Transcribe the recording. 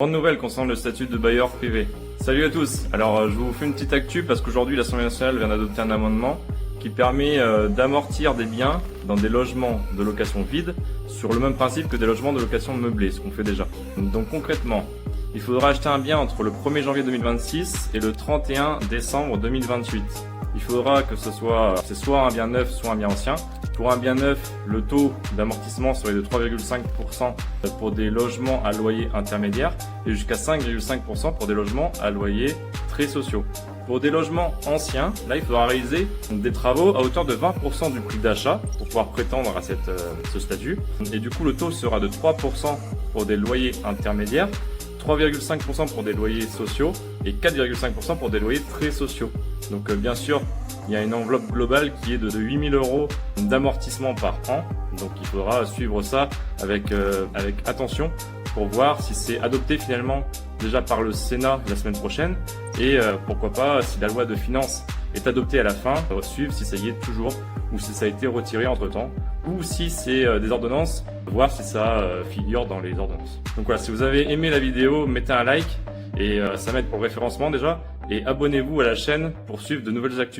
Grande nouvelle concernant le statut de bailleur privé. Salut à tous. Alors je vous fais une petite actu parce qu'aujourd'hui l'Assemblée nationale vient d'adopter un amendement qui permet d'amortir des biens dans des logements de location vide sur le même principe que des logements de location meublés, ce qu'on fait déjà. Donc concrètement, il faudra acheter un bien entre le 1er janvier 2026 et le 31 décembre 2028. Il faudra que c'est soit un bien neuf, soit un bien ancien. Pour un bien neuf, le taux d'amortissement serait de 3,5% pour des logements à loyer intermédiaire et jusqu'à 5,5% pour des logements à loyer très sociaux. Pour des logements anciens, là il faudra réaliser des travaux à hauteur de 20% du prix d'achat pour pouvoir prétendre à ce statut. Et du coup le taux sera de 3% pour des loyers intermédiaires, 3,5% pour des loyers sociaux et 4,5% pour des loyers très sociaux. Donc bien sûr, il y a une enveloppe globale qui est de 8 000 € d'amortissement par an. Donc il faudra suivre ça avec attention pour voir si c'est adopté finalement déjà par le Sénat la semaine prochaine et pourquoi pas, si la loi de finances est adoptée à la fin, suivre si ça y est toujours ou si ça a été retiré entre temps ou si c'est des ordonnances, voir si ça figure dans les ordonnances. Donc voilà, si vous avez aimé la vidéo, mettez un like et ça m'aide pour le référencement déjà, et abonnez-vous à la chaîne pour suivre de nouvelles actus.